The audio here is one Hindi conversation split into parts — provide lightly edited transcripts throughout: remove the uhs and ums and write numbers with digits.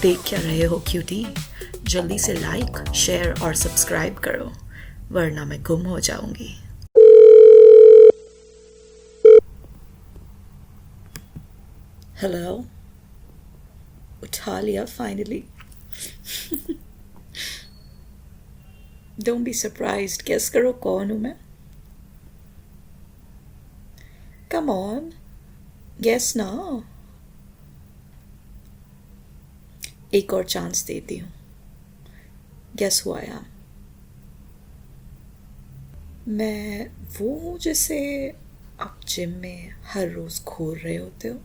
देख क्या रहे हो क्यूटी? जल्दी से लाइक, शेयर और सब्सक्राइब करो, वरना मैं गुम हो जाऊंगी। हेलो, उठा लिया finally. Don't be surprised, guess करो कौन हूं मैं। कम ऑन, गेस ना। एक और चांस देती हूँ। Guess who I am. मैं वो हूँ जिसे आप जिम में हर रोज घूर रहे होते हो।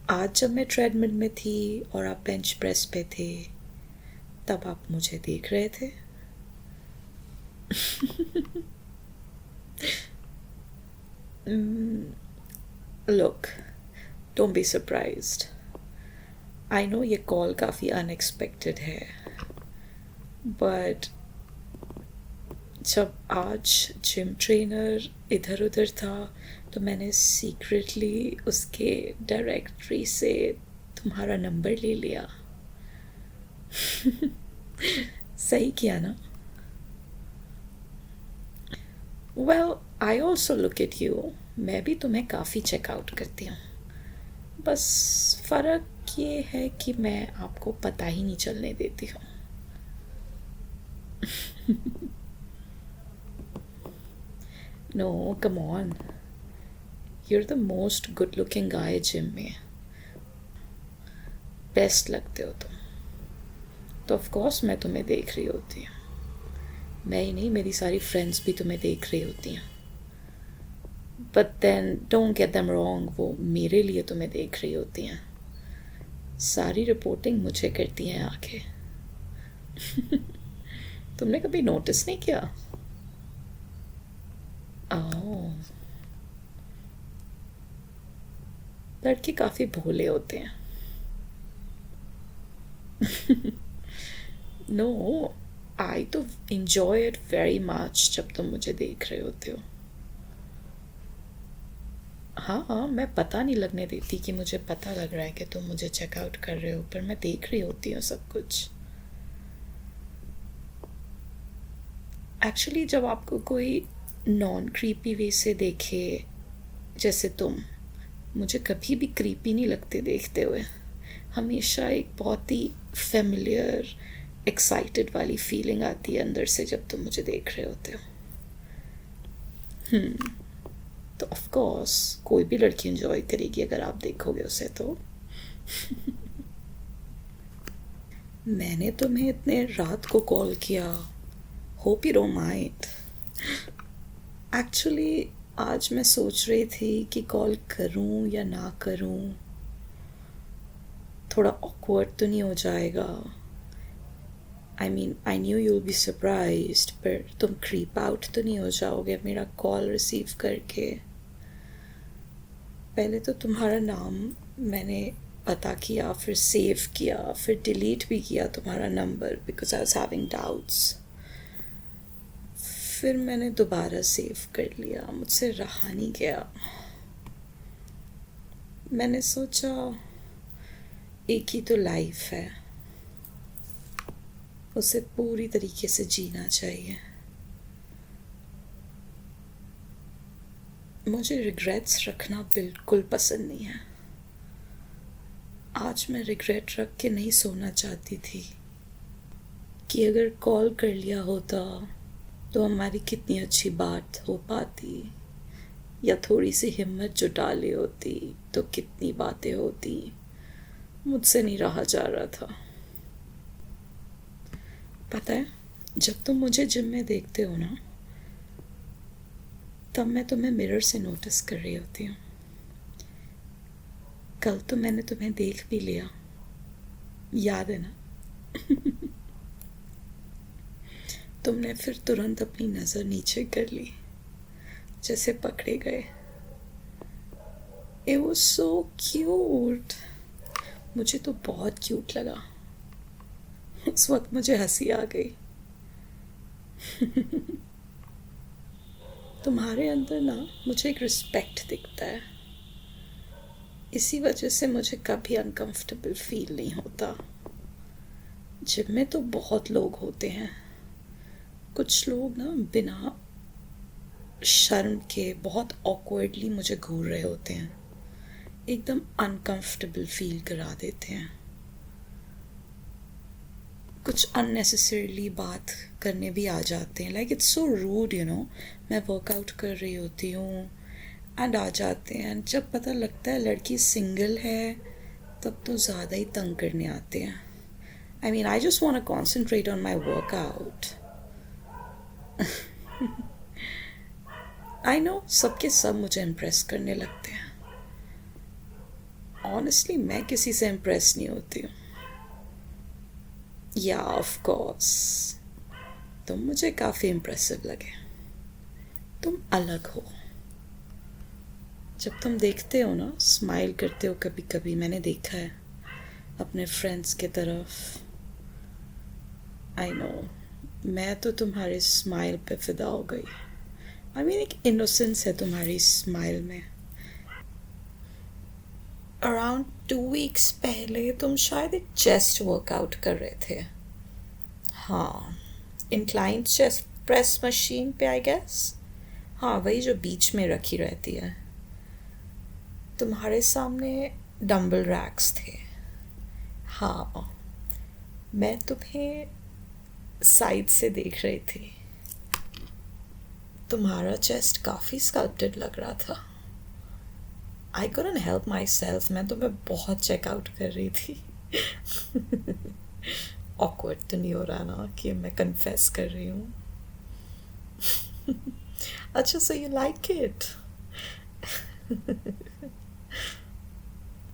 आज जब मैं ट्रेडमिल में थी और आप बेंच प्रेस पे थे, तब आप मुझे देख रहे थे। Look, don't be surprised. I know ये कॉल काफ़ी अनएक्सपेक्टेड है, बट जब आज जिम ट्रेनर इधर उधर था तो मैंने सीक्रेटली उसके डायरेक्टरी से तुम्हारा नंबर ले लिया। सही किया ना? Well, I also look at you. मैं भी तुम्हें काफ़ी चेकआउट करती हूँ। बस फ़र्क ये है कि मैं आपको पता ही नहीं चलने देती हूँ। No, come on, you're the most good looking guy gym में। बेस्ट लगते हो तुम। तो ऑफ कोर्स मैं तुम्हें देख रही होती हूँ। मैं ही नहीं, मेरी सारी फ्रेंड्स भी तुम्हें देख रही होती हैं। But then don't get them wrong, वो मेरे लिए तुम्हें देख रही होती हैं। सारी रिपोर्टिंग मुझे करती हैं आके। तुमने कभी नोटिस नहीं किया? ओह, लड़के काफ़ी भोले होते हैं। नो, आई तो इंजॉय इट वेरी मच जब तुम मुझे देख रहे होते हो। हाँ, मैं पता नहीं लगने देती कि मुझे पता लग रहा है कि तुम मुझे चेकआउट कर रहे हो, पर मैं देख रही होती हूँ सब कुछ। एक्चुअली जब आपको कोई नॉन क्रीपी वे से देखे, जैसे तुम, मुझे कभी भी क्रीपी नहीं लगते देखते हुए। हमेशा एक बहुत ही फेमिलियर, एक्साइटेड वाली फीलिंग आती है अंदर से जब तुम मुझे देख रहे होते हो। तो ऑफ कोर्स कोई भी लड़की एंजॉय करेगी अगर आप देखोगे उसे तो। मैंने तुम्हें इतने रात को कॉल किया, hope you don't mind. Actually आज मैं सोच रही थी कि कॉल करूं या ना करूं, थोड़ा ऑकवर्ड तो नहीं हो जाएगा। आई mean, I knew you will be surprised, पर तुम क्रीप आउट तो नहीं हो जाओगे मेरा कॉल रिसीव करके? पहले तो तुम्हारा नाम मैंने पता किया, फिर सेव किया, फिर डिलीट भी किया तुम्हारा number because I was having doubts. फिर मैंने दोबारा सेव कर लिया, मुझसे रहा नहीं गया। मैंने सोचा एक ही तो लाइफ है, उसे पूरी तरीके से जीना चाहिए। मुझे रिग्रेट्स रखना बिल्कुल पसंद नहीं है। आज मैं रिग्रेट रख के नहीं सोना चाहती थी कि अगर कॉल कर लिया होता तो हमारी कितनी अच्छी बात हो पाती, या थोड़ी सी हिम्मत जुटा ली होती तो कितनी बातें होती। मुझसे नहीं रहा जा रहा था। पता है, जब तुम मुझे जिम में देखते हो ना, तब मैं तुम्हें मिरर से नोटिस कर रही होती हूँ। कल तो मैंने तुम्हें देख भी लिया, याद है ना? तुमने फिर तुरंत अपनी नज़र नीचे कर ली, जैसे पकड़े गए। It was so cute. मुझे तो बहुत क्यूट लगा। उस वक्त मुझे हंसी आ गई। तुम्हारे अंदर ना मुझे एक रिस्पेक्ट दिखता है, इसी वजह से मुझे कभी अनकंफर्टेबल फील नहीं होता। जिम में तो बहुत लोग होते हैं, कुछ लोग ना बिना शर्म के बहुत ऑकवर्डली मुझे घूर रहे होते हैं, एकदम अनकंफर्टेबल फील करा देते हैं, कुछ अननेसेसरीली बात करने भी आ जाते हैं। लाइक इट्स सो रूड मैं वर्कआउट कर रही होती हूँ एंड आ जाते हैं, एंड जब पता लगता है लड़की सिंगल है तब तो ज़्यादा ही तंग करने आते हैं। I mean I just want to concentrate on my workout. I know सबके सब मुझे इम्प्रेस करने लगते हैं। ऑनेस्टली मैं किसी से इम्प्रेस नहीं होती हूँ। या ऑफ कोर्स तुम मुझे काफ़ी इम्प्रेसिव लगे। तुम अलग हो। जब तुम देखते हो ना, स्माइल करते हो कभी कभी, मैंने देखा है अपने फ्रेंड्स के तरफ। आई नो मैं तो तुम्हारे स्माइल पे फिदा हो गई। आई मीन एक इनोसेंस है तुम्हारी स्माइल में। अराउंड 2 वीक्स पहले तुम शायद एक चेस्ट वर्कआउट कर रहे थे। हाँ, इंक्लाइन चेस्ट प्रेस मशीन पे आई गेस। हाँ, वही जो बीच में रखी रहती है। तुम्हारे सामने डंबल रैक्स थे। हाँ, मैं तुम्हें साइड से देख रही थी। तुम्हारा चेस्ट काफ़ी स्कल्प्टेड लग रहा था। आई couldn't help myself, मैं तुम्हें बहुत चेकआउट कर रही थी। ऑकवर्ड तो नहीं हो रहा ना कि मैं कन्फेस कर रही हूँ? अच्छा, सो यू लाइक इट?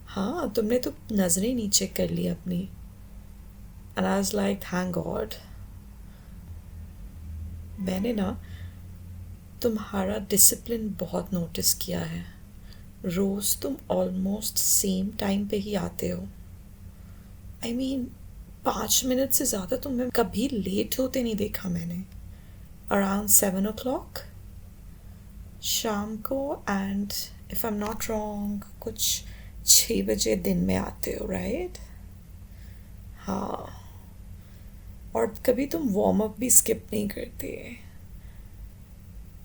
हाँ, तुमने तो नज़रें नीचे कर ली अपनी। And I was like thank God. मैंने ना तुम्हारा डिसिप्लिन बहुत नोटिस किया है। रोज़ तुम ऑलमोस्ट सेम टाइम पे ही आते हो। आई मीन 5 मिनट से ज़्यादा तुम्हें कभी लेट होते नहीं देखा मैंने। अराउंड 7 o'clock शाम को, and if I am not wrong कुछ 6 बजे दिन में आते हो, राइट? हाँ, और कभी तुम वार्म अप भी स्किप नहीं करते।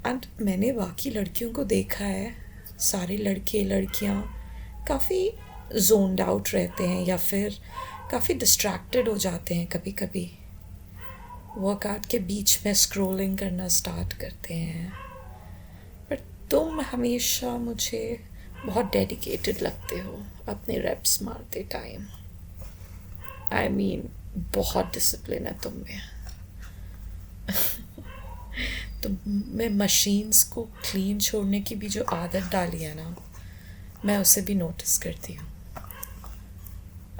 एंड मैंने बाकी लड़कियों को देखा है, सारे लड़के लड़कियाँ काफ़ी जोन्ड आउट रहते हैं या फिर काफ़ी डिस्ट्रैक्टेड हो जाते हैं कभी कभी। वर्कआउट के बीच में स्क्रॉलिंग करना स्टार्ट करते हैं। पर तुम हमेशा मुझे बहुत डेडिकेटेड लगते हो अपने रेप्स मारते टाइम। आई मीन बहुत डिसिप्लिन है तुम में। तुमने मशीन्स को क्लीन छोड़ने की भी जो आदत डाली है ना, मैं उसे भी नोटिस करती हूँ।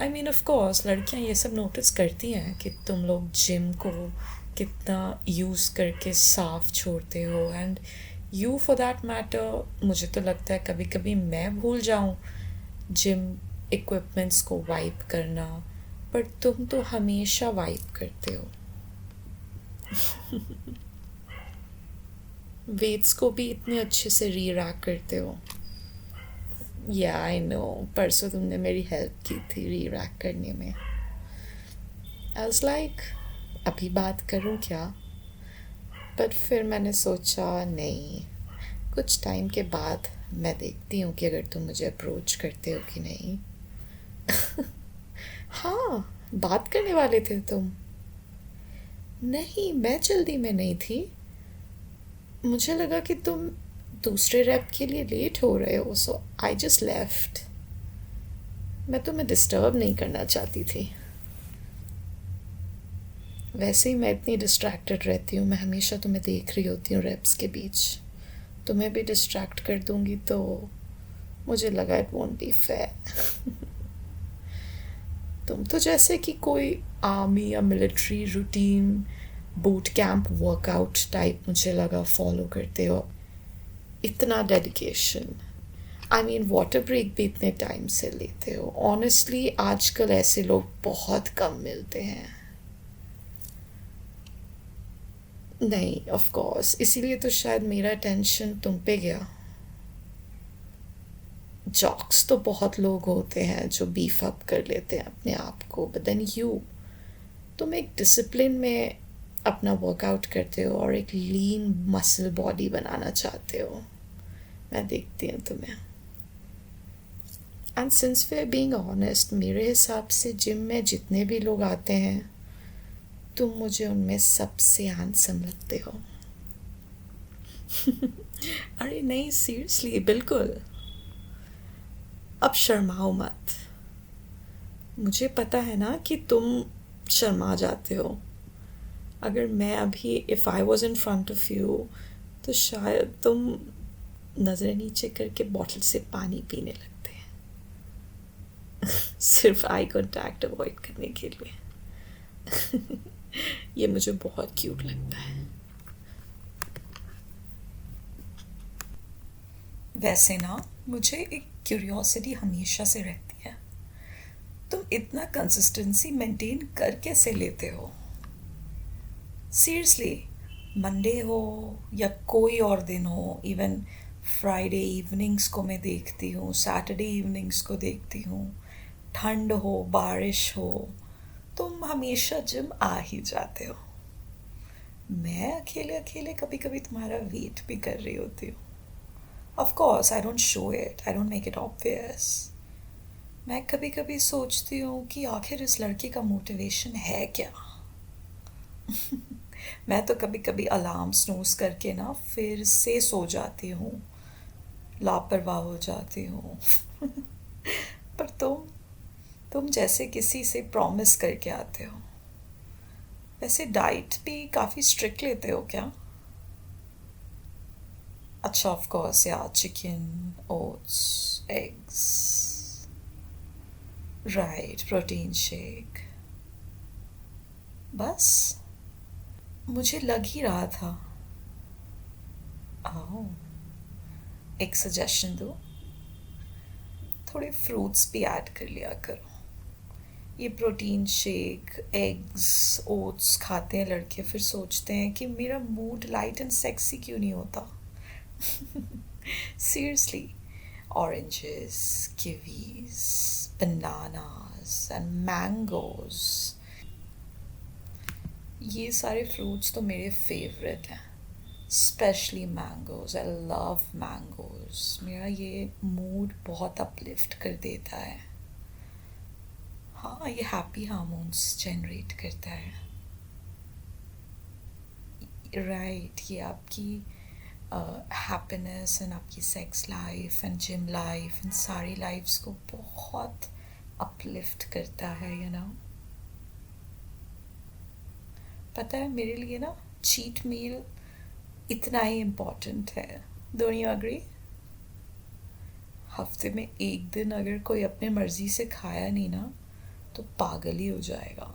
आई मीन ऑफ कोर्स लड़कियाँ ये सब नोटिस करती हैं कि तुम लोग जिम को कितना यूज़ करके साफ छोड़ते हो। And you for that matter, मुझे तो लगता है कभी कभी मैं भूल जाऊँ जिम इक्विपमेंट्स को वाइप करना, पर तुम तो हमेशा वाइप करते हो। वेट्स को भी इतने अच्छे से री रैक करते हो। या आई नो, परसों तुमने मेरी हेल्प की थी री रैक करने में। आई वाज लाइक अभी बात करूं क्या, बट फिर मैंने सोचा नहीं, कुछ टाइम के बाद मैं देखती हूँ कि अगर तुम मुझे अप्रोच करते हो कि नहीं। हाँ, बात करने वाले थे तुम? नहीं, मैं जल्दी में नहीं थी। मुझे लगा कि तुम दूसरे रैप के लिए लेट हो रहे हो, सो आई जस्ट लेफ्ट। मैं तुम्हें डिस्टर्ब नहीं करना चाहती थी। वैसे ही मैं इतनी डिस्ट्रैक्टेड रहती हूँ, मैं हमेशा तुम्हें देख रही होती हूँ रैप्स के बीच। तुम्हें भी डिस्ट्रैक्ट कर दूँगी तो मुझे लगा इट वोंट बी फेयर। तुम तो जैसे कि कोई आर्मी या military routine boot camp workout type मुझे लगा फॉलो करते हो। इतना dedication. I mean water break भी इतने टाइम से लेते हो। ऑनेस्टली आजकल ऐसे लोग बहुत कम मिलते हैं। नहीं, ऑफ कोर्स इसीलिए तो शायद मेरा अटेंशन तुम पे गया। जॉक्स तो बहुत लोग होते हैं जो बीफ अप कर लेते हैं अपने आप को, बट देन तुम एक डिसिप्लिन में अपना वर्कआउट करते हो और एक लीन मसल बॉडी बनाना चाहते हो। मैं देखती हूँ तुम्हें। And since we are being honest, मेरे हिसाब से जिम में जितने भी लोग आते हैं, तुम मुझे उनमें सबसे हैंडसम लगते हो। अरे नहीं, सीरियसली, बिल्कुल। अब शर्माओ मत। मुझे पता है ना कि तुम शर्मा जाते हो। अगर मैं अभी if I was in front of you, तो शायद तुम नज़रें नीचे करके बॉटल से पानी पीने लगते हैं, सिर्फ आई कांटेक्ट अवॉइड करने के लिए। ये मुझे बहुत क्यूट लगता है। वैसे ना, मुझे एक क्यूरियोसिटी हमेशा से रहती है, तुम इतना कंसिस्टेंसी मेंटेन कर कैसे लेते हो? सीरियसली, मंडे हो या कोई और दिन हो, इवन फ्राइडे इवनिंग्स को मैं देखती हूँ, सैटरडे इवनिंग्स को देखती हूँ, ठंड हो बारिश हो, तुम हमेशा जिम आ ही जाते हो। मैं अकेले अकेले कभी कभी तुम्हारा वेट भी कर रही होती हूँ। Of course I don't show it, I don't make it obvious. मैं कभी कभी सोचती हूँ कि आखिर इस लड़के का मोटिवेशन है क्या। मैं तो कभी कभी अलार्म स्नूज करके ना फिर से सो जाती हूँ, लापरवाह हो जाती हूँ। पर तुम जैसे किसी से प्रॉमिस करके आते हो। वैसे डाइट भी काफ़ी स्ट्रिक्ट लेते हो क्या? अच्छा, ऑफ कोर्स, या chicken, oats, eggs, right, protein shake, बस। मुझे लग ही रहा था। आओ, एक सजेशन दो, थोड़े फ्रूट्स भी ऐड कर लिया करो। ये प्रोटीन शेक, एग्स, ओट्स खाते हैं लड़के, फिर सोचते हैं कि मेरा मूड लाइट एंड सेक्सी क्यों नहीं होता। Seriously, oranges, Kiwis, bananas and mangoes, ये सारे फ्रूट्स तो मेरे फेवरेट हैं। Specially mangoes, I love mangoes. मेरा ये मूड बहुत अपलिफ्ट कर देता है। हाँ, ये हैप्पी हार्मोन्स जनरेट करता है। राइट, ये आपकी हैप्पीनेस एंड आपकी sex life and gym life and सारी लाइफ्स को बहुत अपलिफ्ट करता है, पता है, मेरे लिए ना चीट मील इतना ही इम्पोर्टेंट है। Don't you agree? हफ्ते में एक दिन अगर कोई अपने मर्जी से खाया नहीं ना, तो पागल ही हो जाएगा।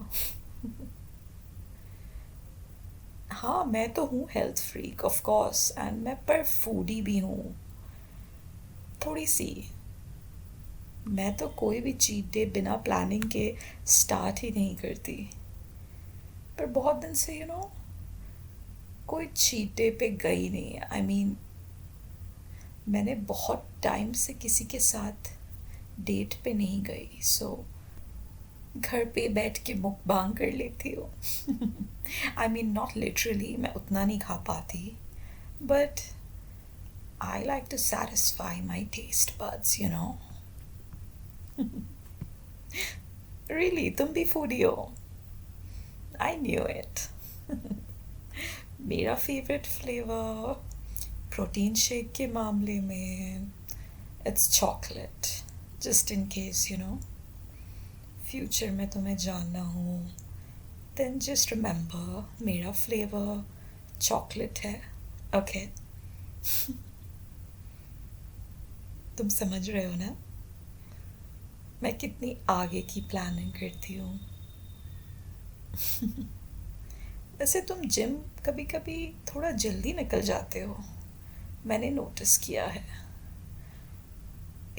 हाँ, मैं तो हूँ health freak of course, and मैं पर फूडी भी हूँ थोड़ी सी। मैं तो कोई भी चीट डे बिना प्लानिंग के स्टार्ट ही नहीं करती। पर बहुत दिन से कोई चीट डे पे गई नहीं है। आई मीन, मैंने बहुत टाइम से किसी के साथ डेट पे नहीं गई, सो घर पे बैठ के मुकबांग कर लेती हूँ। आई मीन, नॉट लिटरली, मैं उतना नहीं खा पाती, but I like to satisfy my taste buds, really, तुम भी फूडी हो? I knew it. मेरा फेवरेट फ्लेवर प्रोटीन शेक के मामले में it's chocolate, just in case future में तुम्हें जानना हो, देन जस्ट रिमेंबर मेरा फ्लेवर चॉकलेट है, ओके? तुम समझ रहे हो ना मैं कितनी आगे की प्लानिंग करती हूँ। वैसे तुम जिम कभी कभी थोड़ा जल्दी निकल जाते हो, मैंने नोटिस किया है।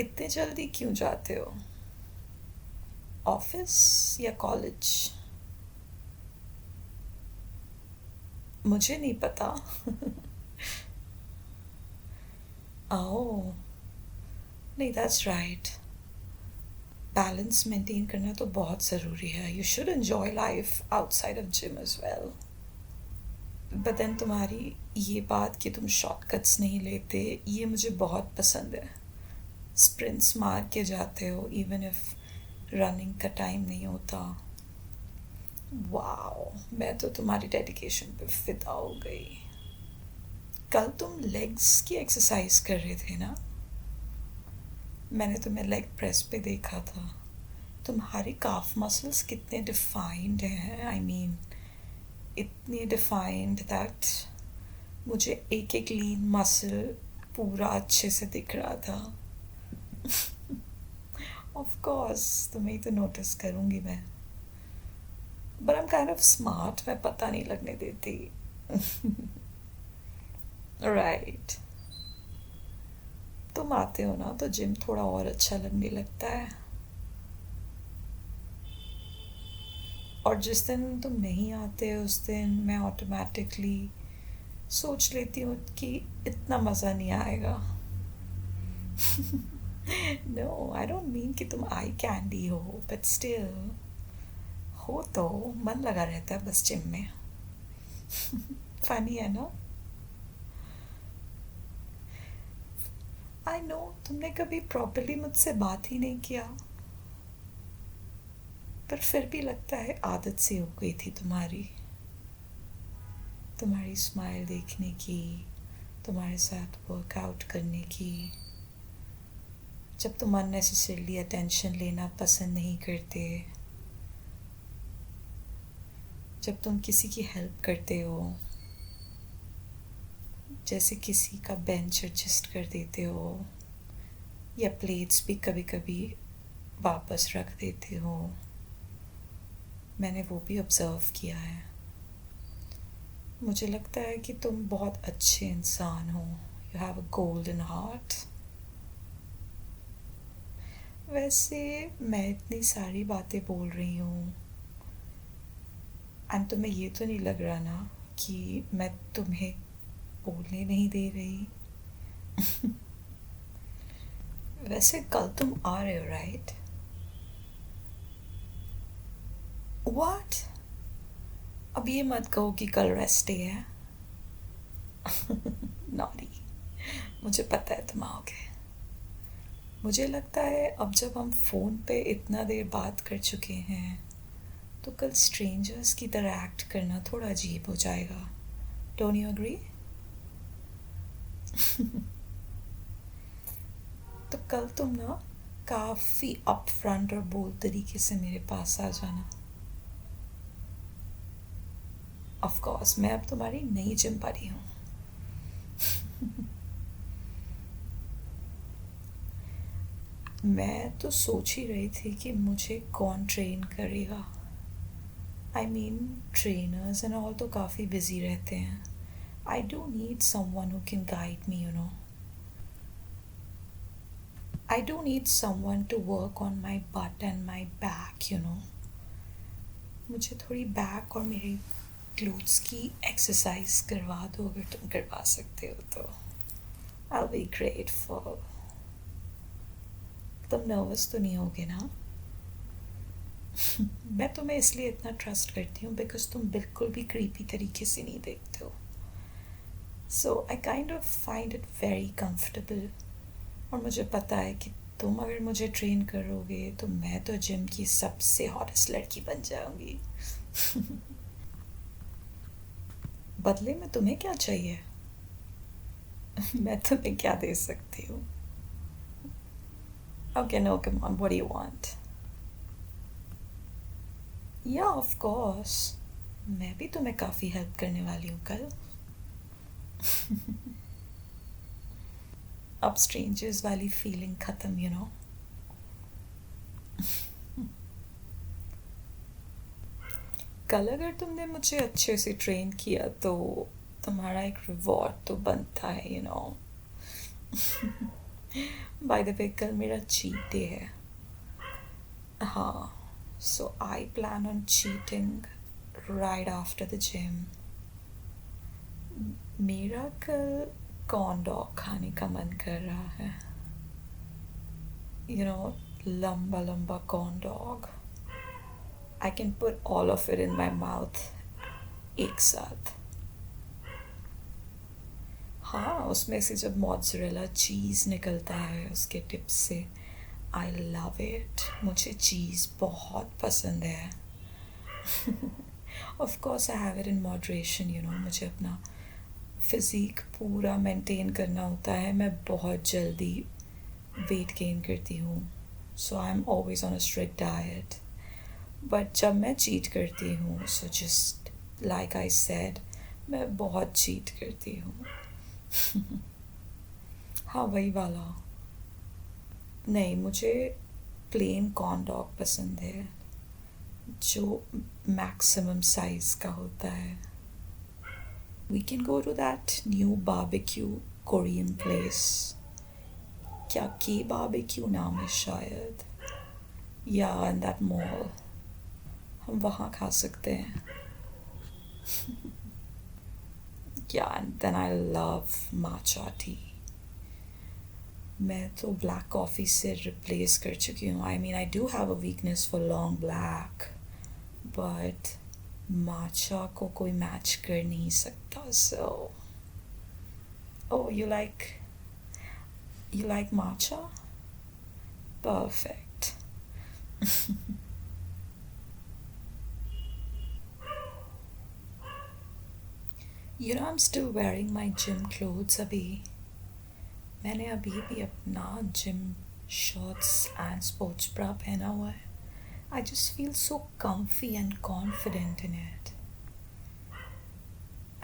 इतने जल्दी क्यों जाते हो? ऑफिस या कॉलेज? मुझे नहीं पता। आओ, नहीं, दैट्स राइट. बैलेंस मेंटेन करना तो बहुत ज़रूरी है. You should enjoy life outside of gym as well. But then तुम्हारी ये बात कि तुम शॉर्टकट्स नहीं लेते, ये मुझे बहुत पसंद है. स्प्रिंट्स मार के जाते हो इवन इफ रनिंग का टाइम नहीं होता. वाओ, मैं तो तुम्हारी डेडिकेशन पे फिदा हो गई. कल तुम लेग्स की एक्सरसाइज कर रहे थे ना? मैंने तुम्हें लेग प्रेस पे देखा था. तुम्हारे काफ मसल्स कितने डिफाइंड हैं. आई मीन इतने डिफाइंड दैट मुझे एक एक लीन मसल पूरा अच्छे से दिख रहा था. ऑफ कोर्स तुम्हें तो नोटिस करूँगी मैं. But I am kind of smart, मैं पता नहीं लगने देती. राइट. तुम आते हो ना तो जिम थोड़ा और अच्छा लगने लगता है. और जिस दिन तुम नहीं आते उस दिन मैं ऑटोमेटिकली सोच लेती हूँ कि इतना मज़ा नहीं आएगा. नो, आई डोंट मीन कि तुम आई कैंडी हो, बट स्टिल हो तो मन लगा रहता है बस जिम में. फनी है ना? आई नो, तुमने कभी प्रॉपरली मुझसे बात ही नहीं किया, पर फिर भी लगता है आदत सी हो गई थी तुम्हारी स्माइल देखने की, तुम्हारे साथ वर्कआउट करने की. जब तुम अननेसेसरीली अटेंशन लेना पसंद नहीं करते, जब तुम किसी की हेल्प करते हो, जैसे किसी का बेंच एडजस्ट कर देते हो या प्लेट्स भी कभी कभी वापस रख देते हो, मैंने वो भी ऑब्ज़र्व किया है. मुझे लगता है कि तुम बहुत अच्छे इंसान हो. You have a golden heart. वैसे मैं इतनी सारी बातें बोल रही हूँ एंड तुम्हें ये तो नहीं लग रहा ना कि मैं तुम्हें बोलने नहीं दे रही? वैसे कल तुम आ रहे हो, राइट? व्हाट? अब ये मत कहो कि कल रेस्ट डे है. नॉटी. मुझे पता है तुम आओगे. मुझे लगता है अब जब हम फ़ोन पे इतना देर बात कर चुके हैं तो कल स्ट्रेंजर्स की तरह एक्ट करना थोड़ा अजीब हो जाएगा. Don't you agree? तो कल तुम ना काफ़ी अप फ्रंट और बोल्ड तरीके से मेरे पास आ जाना. ऑफ कोर्स मैं अब तुम्हारी नई जिम पड़ी हूँ. मैं तो सोच ही रही थी कि मुझे कौन ट्रेन करेगा. I mean trainers and all तो काफ़ी बिजी रहते हैं. I do need someone who can guide me, you know. I do need someone to work on my butt and my back, you know. मुझे थोड़ी बैक और मेरी ग्लूट्स की एक्सरसाइज करवा दो अगर तुम करवा सकते हो तो. I will be grateful. तुम नर्वस तो नहीं होगे ना? मैं तुम्हें इसलिए इतना ट्रस्ट करती हूँ बिकॉज तुम बिल्कुल भी क्रीपी तरीके से नहीं देखते हो. So I kind of find it very comfortable. और मुझे पता है कि तुम अगर मुझे ट्रेन करोगे तो मैं तो जिम की सबसे हॉटेस्ट लड़की बन जाऊंगी. बदले में तुम्हें क्या चाहिए? मैं तुम्हें क्या दे सकती हूँ? Okay, no, come on, what do you want? Yeah, of course. मैं भी तुम्हें काफ़ी हेल्प करने वाली हूँ कल. अब स्ट्रेंजर्स वाली फीलिंग ख़त्म, यू नो. कल अगर तुमने मुझे अच्छे से ट्रेन किया तो तुम्हारा एक रिवॉर्ड तो बनता है, you know. By the way कल मेरा चीट डे है. हाँ, so I plan on cheating right after the gym. मेरा कल कॉर्न डॉग खाने का मन कर रहा है. You know, lamba lamba corn dog. I can put all of it in my mouth एक साथ. हाँ, उसमें से जब मोज़रेला चीज़ निकलता है उसके टिप्स से, आई लव इट. मुझे चीज़ बहुत पसंद है. Of course I have it in moderation. मुझे अपना फिज़ीक पूरा मेंटेन करना होता है. मैं बहुत जल्दी वेट गेन करती हूँ, so I am always on a strict diet. But जब मैं चीट करती हूँ, so just like I said, मैं बहुत चीट करती हूँ. हाँ, वही वाला. नहीं, मुझे प्लेन कॉर्न डॉग पसंद है, जो मैक्सिमम साइज का होता है. We can go to that new barbecue Korean place. क्या की बारबेक्यू नाम है शायद, या इन दैट मॉल. हम वहाँ खा सकते हैं. या and then I love matcha tea. मैं तो ब्लैक कॉफ़ी से रिप्लेस कर चुकी हूँ. I mean, I do have a weakness for long black, but matcha को कोई मैच कर नहीं सकता. सो oh, you like matcha? Perfect. I'm still wearing my gym clothes अभी. मैंने अभी भी अपना gym shorts and sports bra पहना हुआ है. I just feel so comfy and confident in it.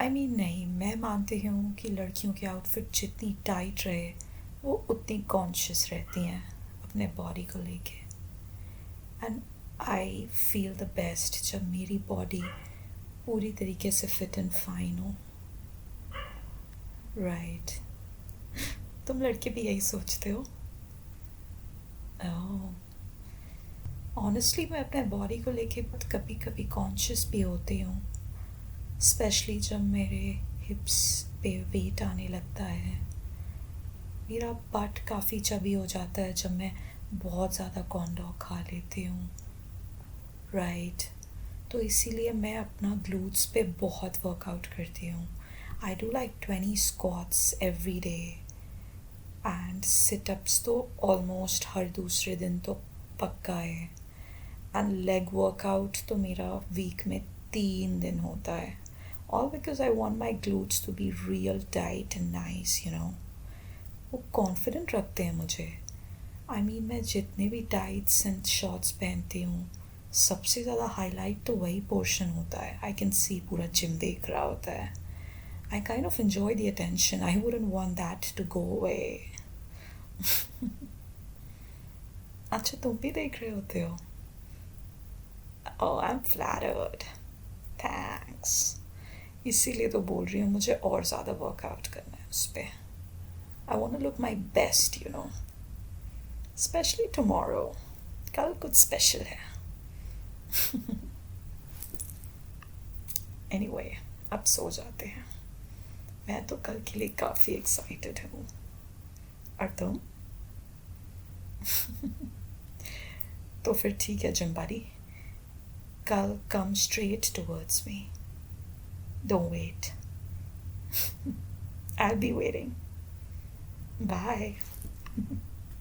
I mean, नहीं, मैं मानती हूँ कि लड़कियों की आउटफिट जितनी टाइट रहे, वो उतनी कॉन्शियस रहती हैं अपने बॉडी को लेके. And I feel the best जब मेरी बॉडी पूरी तरीके से फिट एंड फाइन हो. राइट. तुम लड़के भी यही सोचते हो? ऑनेस्टली मैं अपने बॉडी को लेके कभी कभी कॉन्शियस भी होती हूँ, स्पेशली जब मेरे हिप्स पे वेट आने लगता है. मेरा बट काफ़ी चबी हो जाता है जब मैं बहुत ज़्यादा कॉर्न डॉग खा लेती हूँ. राइट. तो इसीलिए मैं अपना ग्लूट्स पे बहुत वर्कआउट करती हूँ. I do like 20 squats every day, and sit-ups तो ऑलमोस्ट हर दूसरे दिन तो पक्का है. एंड लेग वर्कआउट तो मेरा वीक में 3 दिन होता है. All because I want my glutes to be real tight and nice. वो कॉन्फिडेंट रखते हैं मुझे. आई मीन, मैं जितने भी टाइट्स एंड शॉर्ट्स पहनती हूँ, सबसे ज़्यादा हाईलाइट तो वही पोर्शन होता है. आई कैन सी पूरा जिम देख रहा होता है. I kind of enjoy the attention. I wouldn't want that to go away. अच्छा, तुम भी देख रहे होते हो? Oh, I am flattered. Thanks. इसीलिए तो बोल रही हूँ, मुझे और ज़्यादा वर्कआउट करना है उस पर. I want to look my best, especially tomorrow. कल कुछ स्पेशल है. एनीवे, अब सो जाते हैं. मैं तो कल के लिए काफ़ी एक्साइटेड हूँ. और तुम? तो फिर ठीक है जिम बडी, कल come straight towards me. Don't wait. I'll be waiting. Bye.